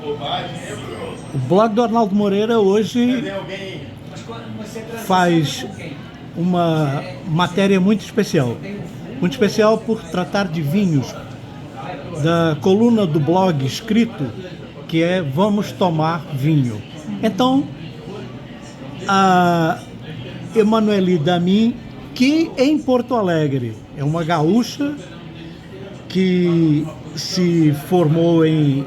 O blog do Arnaldo Moreira hoje faz uma matéria muito especial. Muito especial por tratar de vinhos, da coluna do blog escrito, que é Vamos Tomar Vinho. Então, a Emanueli Damin, que em Porto Alegre é uma gaúcha que se formou em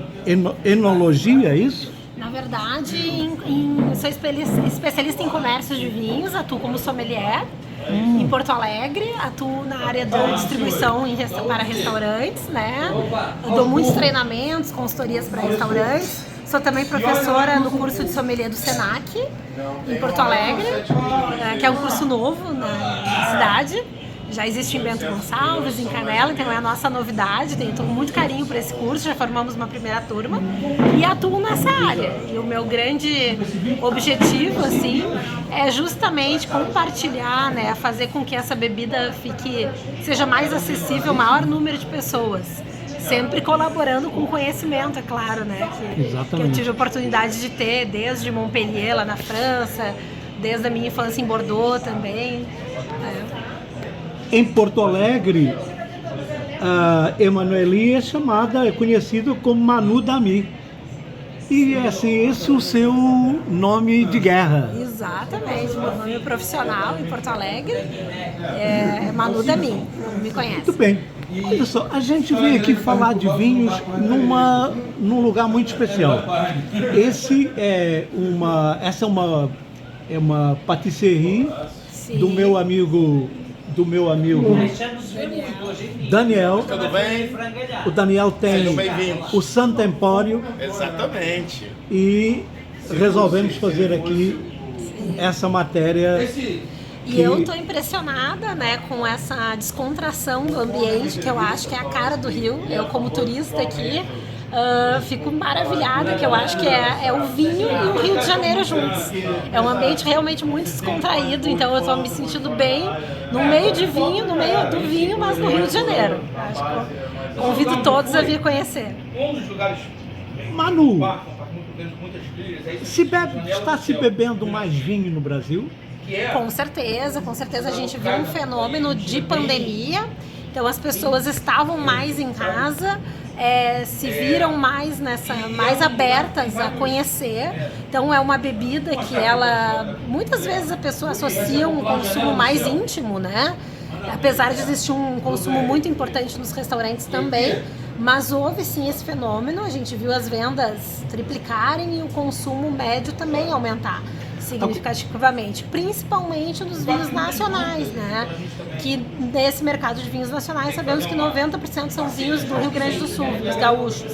enologia, é isso? Na verdade, sou especialista em comércio de vinhos, atuo como sommelier em Porto Alegre, atuo na área da distribuição para restaurantes, né? Eu dou muitos treinamentos, consultorias para restaurantes. Sou também professora no curso de sommelier do Senac, em Porto Alegre, que é um curso novo na cidade. Já existe em Bento Gonçalves, em Canela, então é a nossa novidade. Tenho muito carinho por esse curso, já formamos uma primeira turma e atuo nessa área. E o meu grande objetivo, assim, é justamente compartilhar, né, fazer com que essa bebida seja mais acessível ao maior número de pessoas. Sempre colaborando com conhecimento, é claro, né? Que eu tive a oportunidade de ter desde Montpellier, lá na França, desde a minha infância em Bordeaux também. Em Porto Alegre, a Emanueli é conhecida como Manu Damin. E assim, esse é o seu nome de guerra. Exatamente, meu nome profissional em Porto Alegre é Manu Damin, me conhece. Muito bem. Olha só, a gente veio aqui falar de vinhos num lugar muito especial. Essa é uma patisserie. Sim. do meu amigo Daniel. Tudo bem? O Daniel tem o Santo Empório. Exatamente. E resolvemos fazer aqui essa matéria. E eu estou impressionada, né, com essa descontração do ambiente, que eu acho que é a cara do Rio. Eu, como turista aqui, fico maravilhada, que eu acho que é o vinho e o Rio de Janeiro juntos. É um ambiente realmente muito descontraído, então eu estou me sentindo bem no meio de vinho, no meio do vinho, mas no Rio de Janeiro. Acho que eu convido todos a vir conhecer. Manu, está se bebendo mais vinho no Brasil? Com certeza a gente viu um fenômeno de pandemia, então as pessoas estavam mais em casa, se viram mais abertas a conhecer. Então é uma bebida que muitas vezes a pessoa associa um consumo mais íntimo, né? Apesar de existir um consumo muito importante nos restaurantes também, mas houve sim esse fenômeno, a gente viu as vendas triplicarem e o consumo médio também aumentar significativamente, principalmente nos vinhos nacionais, né? Que nesse mercado de vinhos nacionais sabemos que 90% são vinhos do Rio Grande do Sul, vinhos gaúchos.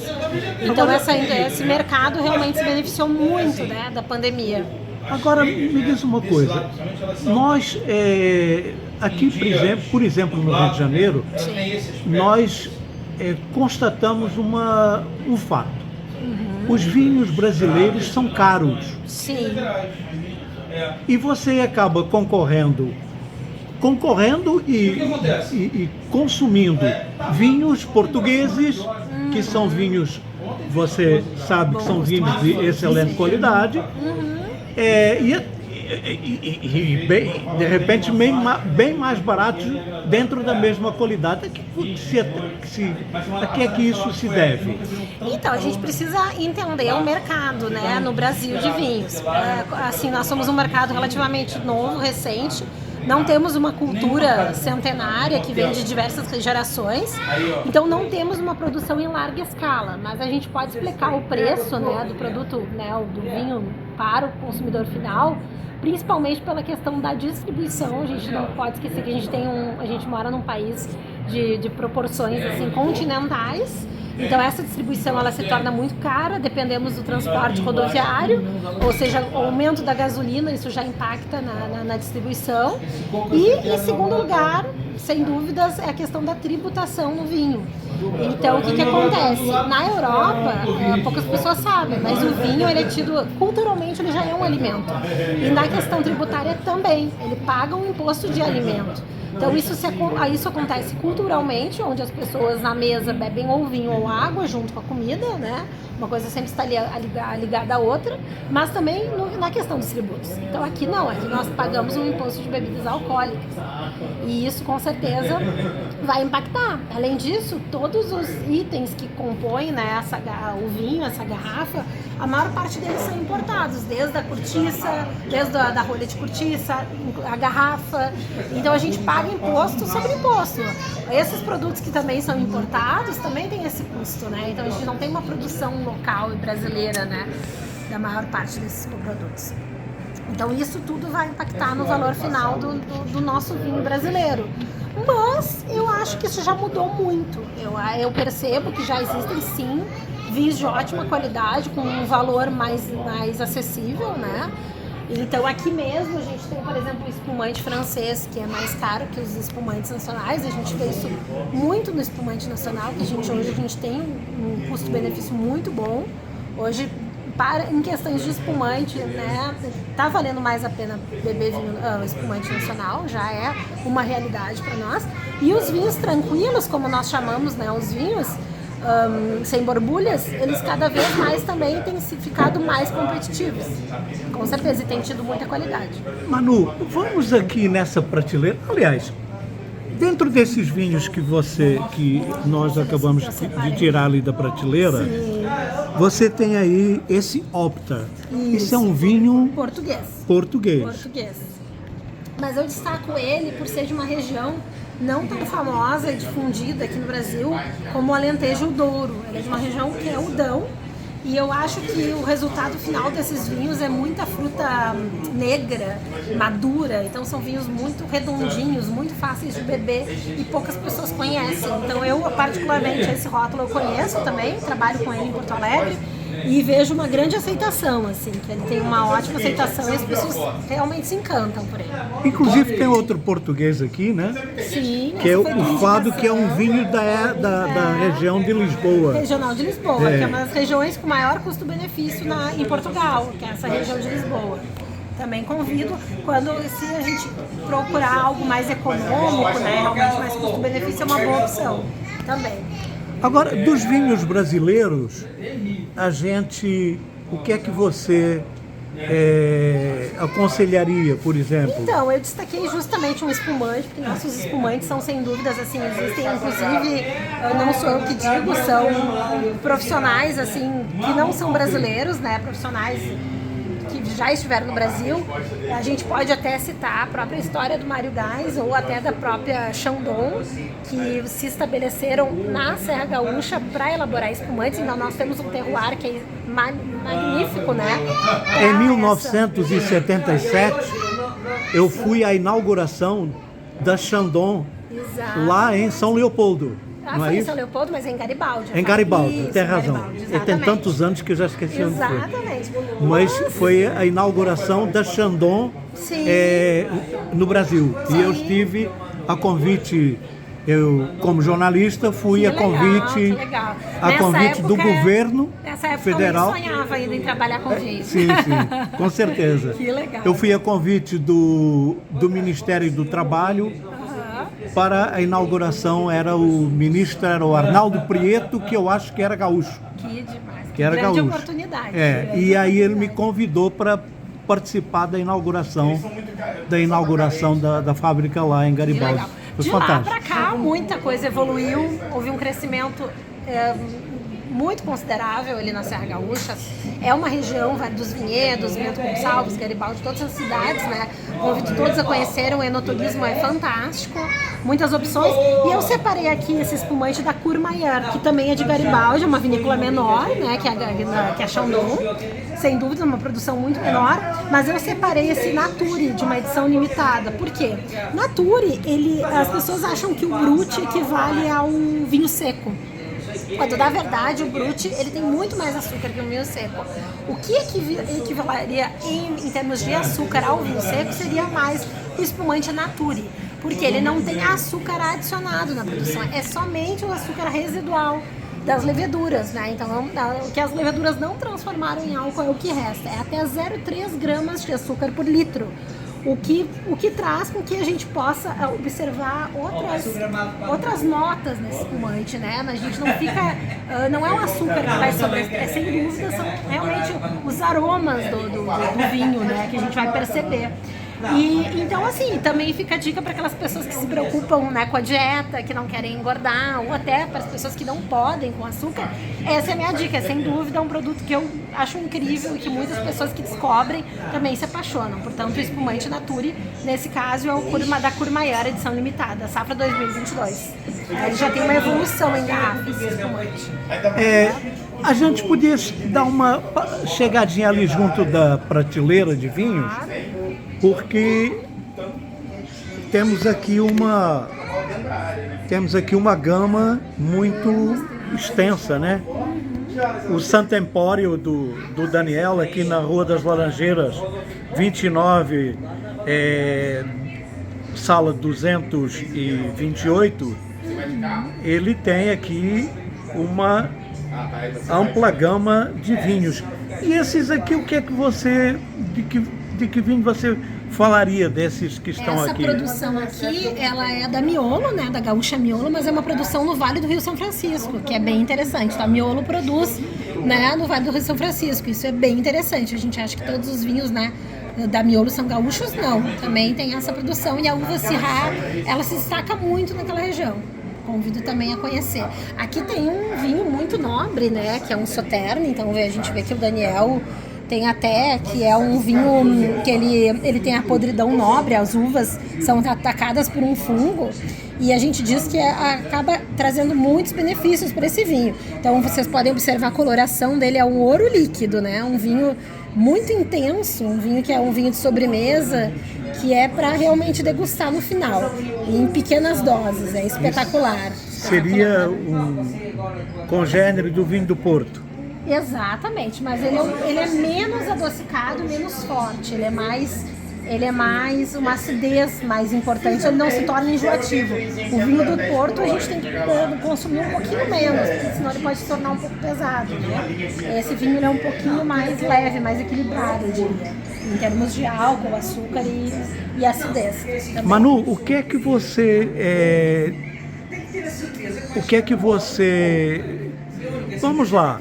Então esse mercado realmente se beneficiou muito, né, da pandemia. Agora, me diz uma coisa, nós aqui, por exemplo, no Rio de Janeiro, nós constatamos um fato. Os vinhos brasileiros são caros. Sim. E você acaba concorrendo e consumindo vinhos portugueses, que são vinhos, você sabe que são vinhos de excelente qualidade, e de repente bem mais baratos dentro da mesma qualidade. A que é que isso se deve? Então, a gente precisa entender o mercado, né, no Brasil de vinhos. Assim, nós somos um mercado relativamente novo, recente. Não temos uma cultura centenária que vem de diversas gerações, então não temos uma produção em larga escala, mas a gente pode explicar o preço, né, do produto, né, do vinho para o consumidor final, principalmente pela questão da distribuição. A gente não pode esquecer que a gente mora num país de proporções assim, continentais. Então essa distribuição ela se torna muito cara, dependemos do transporte rodoviário, ou seja, o aumento da gasolina, isso já impacta na distribuição. E em segundo lugar, sem dúvidas, é a questão da tributação no vinho. Então o que acontece? Na Europa, poucas pessoas sabem, mas o vinho ele é tido, culturalmente ele já é um alimento. E na questão tributária também, ele paga um imposto de alimento. Então isso acontece culturalmente, onde as pessoas na mesa bebem ou vinho ou água junto com a comida, né? Uma coisa sempre está ligada à outra, mas também na questão dos tributos. Então aqui não, aqui nós pagamos um imposto de bebidas alcoólicas. E isso com certeza vai impactar. Além disso, todos os itens que compõem, né, o vinho, essa garrafa, a maior parte deles são importados, desde a cortiça, desde a rolha de cortiça, a garrafa. Então a gente paga imposto sobre imposto. Esses produtos que também são importados também têm esse custo, né? Então a gente não tem uma produção local e brasileira, né, da maior parte desses produtos. Então isso tudo vai impactar no valor final do nosso vinho brasileiro. Mas eu acho que isso já mudou muito. Eu percebo que já existem sim vinhos de ótima qualidade, com um valor mais acessível, né? Então aqui mesmo a gente tem, por exemplo, o espumante francês, que é mais caro que os espumantes nacionais. A gente vê isso muito no espumante nacional, que hoje a gente tem um custo-benefício muito bom. Hoje, em questões de espumante, né, tá valendo mais a pena beber espumante nacional, já é uma realidade para nós. E os vinhos tranquilos, como nós chamamos, né, os vinhos sem borbulhas, eles cada vez mais também têm ficado mais competitivos, com certeza, e têm tido muita qualidade. Manu, vamos aqui nessa prateleira. Aliás, dentro desses vinhos que nós acabamos de tirar ali da prateleira, sim, você tem aí esse Opta. Isso é um vinho português. Mas eu destaco ele por ser de uma região não tão famosa e difundida aqui no Brasil como o Alentejo e o Douro. Ele é de uma região que é o Dão, e eu acho que o resultado final desses vinhos é muita fruta negra, madura. Então são vinhos muito redondinhos, muito fáceis de beber e poucas pessoas conhecem. Então eu, particularmente, esse rótulo eu conheço também, trabalho com ele em Porto Alegre e vejo uma grande aceitação, assim, que ele tem uma ótima aceitação e as pessoas realmente se encantam por ele. Inclusive tem outro português aqui, né? Sim. Que é o Fado, que é um vinho da região de Lisboa. Regional de Lisboa, que é uma das regiões com maior custo-benefício em Portugal, que é essa região de Lisboa. Também convido, se a gente procurar algo mais econômico, né, realmente mais custo-benefício, é uma boa opção também. Agora, dos vinhos brasileiros, o que é que você aconselharia, por exemplo? Então, eu destaquei justamente um espumante, porque nossos espumantes são, sem dúvidas, assim, existem, inclusive, não sou eu que digo, são profissionais, assim, que não são brasileiros, né, profissionais que já estiveram no Brasil. A gente pode até citar a própria história do Mário Gás ou até da própria Chandon, que se estabeleceram na Serra Gaúcha para elaborar espumantes. Então nós temos um terroir que é magnífico, né? Em 1977, eu fui à inauguração da Chandon, lá em São Leopoldo. Não foi em São Leopoldo, mas é em Garibaldi. Em Garibaldi, tem razão. E tem tantos anos que eu já esqueci onde foi. Exatamente. Mas foi a inauguração da Chandon no Brasil. Sim. E eu estive a convite, como jornalista, fui a convite do governo federal. Eu sonhava ainda em trabalhar com vinho. Sim, com certeza. Que legal. Eu fui a convite do Ministério do Trabalho. Para a inauguração o ministro era o Arnaldo Prieto, que eu acho que era gaúcho. Que demais. Que era grande gaúcho. Oportunidade. E aí ele me convidou para participar da inauguração da fábrica lá em Garibaldi. Foi fantástico. Lá para cá, muita coisa evoluiu, houve um crescimento muito considerável ali na Serra Gaúcha. É uma região dos vinhedos, Bento Gonçalves, Garibaldi, todas as cidades, né? Convido todos a conhecer, o enoturismo é fantástico, muitas opções. E eu separei aqui esse espumante da Courmayeur, que também é de Garibaldi, é uma vinícola menor, né? Que é a Chandon, sem dúvida, uma produção muito menor. Mas eu separei esse Nature, de uma edição limitada. Por quê? Nature, as pessoas acham que o Brut equivale ao vinho seco. Quando, na verdade, o Brut ele tem muito mais açúcar que o vinho seco. O que equivaleria em termos de açúcar ao vinho seco seria mais o espumante Nature, porque ele não tem açúcar adicionado na produção, é somente o açúcar residual das leveduras, né? Então, o que as leveduras não transformaram em álcool é o que resta, é até 0,3 gramas de açúcar por litro. o que traz com que a gente possa observar outras notas nesse espumante, né? A gente não fica, não é o açúcar que vai sobressair, sem dúvida são realmente os aromas do vinho, né, que a gente vai perceber. E então, assim, também fica a dica para aquelas pessoas que se preocupam, né, com a dieta, que não querem engordar, ou até para as pessoas que não podem com açúcar. Essa é a minha dica, sem dúvida, é um produto que eu acho incrível e que muitas pessoas que descobrem também se apaixonam. Portanto, o espumante Nature, nesse caso, é o da Courmayeur edição limitada, safra 2022. Ele já tem uma evolução em garrafa, esse espumante. A gente podia dar uma chegadinha ali junto da prateleira de vinhos, porque temos aqui uma gama muito extensa, né? O Santo Empório do Daniel, aqui na Rua das Laranjeiras, 29, sala 228, ele tem aqui uma ampla gama de vinhos. E esses aqui, o que é que você, de que vinho você falaria desses que estão aqui? Essa produção aqui, ela é da Miolo, né, da Gaúcha Miolo, mas é uma produção no Vale do Rio São Francisco, que é bem interessante. Então, a Miolo produz, né, no Vale do Rio São Francisco. Isso é bem interessante. A gente acha que todos os vinhos, né, da Miolo são gaúchos, não. Também tem essa produção e a uva Syrah, ela se destaca muito naquela região. Convido também a conhecer. Aqui tem um vinho muito nobre, né, que é um Sauternes. Então a gente vê que o Daniel tem até, que é um vinho que ele tem a podridão nobre, as uvas são atacadas por um fungo e a gente diz que acaba trazendo muitos benefícios para esse vinho. Então vocês podem observar a coloração dele, é um ouro líquido, né, um vinho muito intenso, um vinho que é um vinho de sobremesa, que é para realmente degustar no final, em pequenas doses, é espetacular. Seria um congênere do vinho do Porto. Exatamente, mas ele é menos adocicado, menos forte, ele é mais uma acidez mais importante, ele não se torna enjoativo. O vinho do Porto a gente tem que consumir um pouquinho menos, porque senão ele pode se tornar um pouco pesado, né? Esse vinho ele é um pouquinho mais leve, mais equilibrado, eu diria, em termos de álcool, açúcar e acidez. Também. Manu, o que é que você... Vamos lá.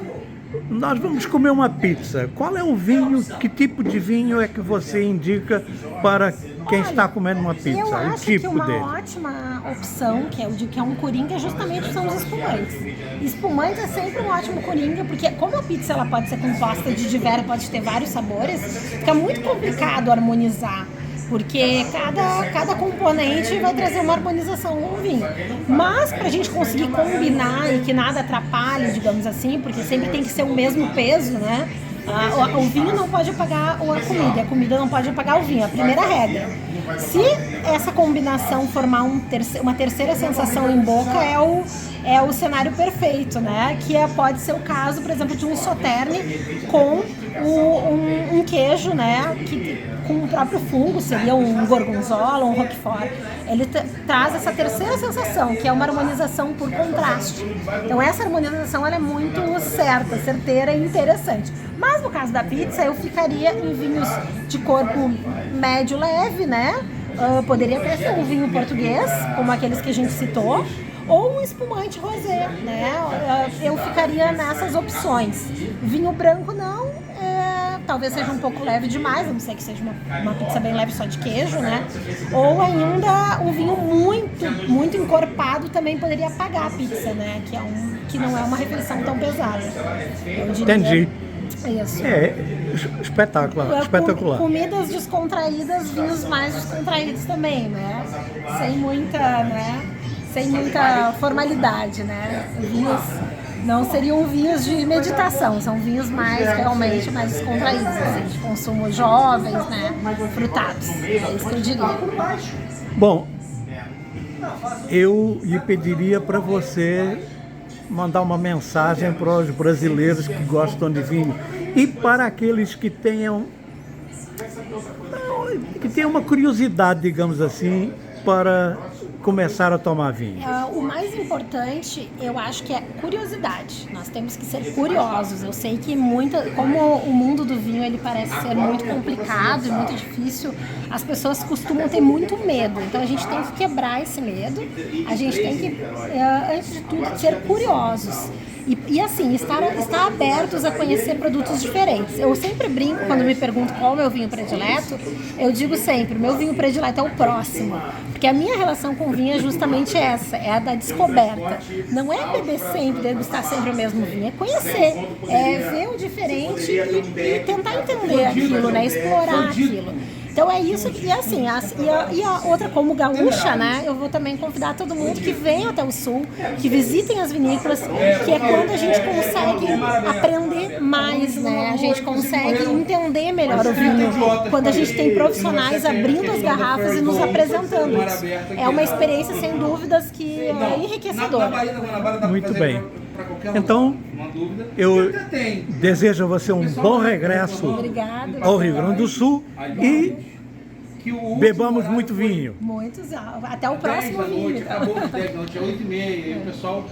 Nós vamos comer uma pizza. Qual é o vinho, que tipo de vinho é que você indica para quem está comendo uma pizza? Eu acho tipo que uma dele. ótima opção, que é um coringa, justamente são os espumantes. Espumantes é sempre um ótimo coringa, porque como a pizza ela pode ser composta de diversos, pode ter vários sabores, fica muito complicado harmonizar. Porque cada componente vai trazer uma harmonização no vinho. Mas para a gente conseguir combinar e que nada atrapalhe, digamos assim, porque sempre tem que ser o mesmo peso, né? O vinho não pode apagar a comida, e a comida não pode apagar o vinho, é a primeira regra. Se essa combinação formar uma terceira sensação em boca, é o cenário perfeito, né? Que pode ser o caso, por exemplo, de um Sauternes com um queijo, né? Com o próprio fungo, seria um gorgonzola, um roquefort. Ele traz essa terceira sensação, que é uma harmonização por contraste. Então essa harmonização ela é muito certeira e interessante. Mas no caso da pizza, eu ficaria em vinhos de corpo médio leve, né? Poderia até ser um vinho português, como aqueles que a gente citou, ou um espumante rosé, né? Eu ficaria nessas opções. Vinho branco não, talvez seja um pouco leve demais, a não ser que seja uma pizza bem leve só de queijo, né? Ou ainda um vinho muito, muito encorpado também poderia apagar a pizza, né? Que não é uma refeição tão pesada. Eu diria. Entendi. Isso. Espetacular. Comidas descontraídas, vinhos mais descontraídos também, né? Sem muita formalidade, né? Vinhos não seriam vinhos de meditação, são vinhos realmente mais descontraídos, assim, de consumo jovens, né? Frutados. É isso que eu diria. Bom, eu lhe pediria para você mandar uma mensagem para os brasileiros que gostam de vinho e para aqueles que tenham uma curiosidade, digamos assim, para começaram a tomar vinho? O mais importante, eu acho que é curiosidade. Nós temos que ser curiosos. Eu sei que como o mundo do vinho ele parece ser muito complicado e muito difícil, as pessoas costumam ter muito medo. Então a gente tem que quebrar esse medo. A gente tem que, antes de tudo, ser curiosos. E assim, estar abertos a conhecer produtos diferentes. Eu sempre brinco quando me perguntam qual é o meu vinho predileto, eu digo sempre, o meu vinho predileto é o próximo. Porque a minha relação com o vinho é justamente essa, é a da descoberta. Não é beber sempre, degustar sempre o mesmo vinho, é conhecer, é ver o diferente e tentar entender aquilo, né? Explorar aquilo. Então é isso, e assim, e a outra, como gaúcha, né, eu vou também convidar todo mundo que venha até o sul, que visitem as vinícolas, que é quando a gente consegue aprender mais, né, a gente consegue entender melhor o vinho, quando a gente tem profissionais abrindo as garrafas e nos apresentando isso. É uma experiência, sem dúvidas, que é enriquecedora. Muito bem. Então, eu desejo a você um bom regresso ao Rio Grande do Sul e bebamos muito vinho. Muitos, até o próximo vinho. Acabou o 10 da noite, é 8h30, e o pessoal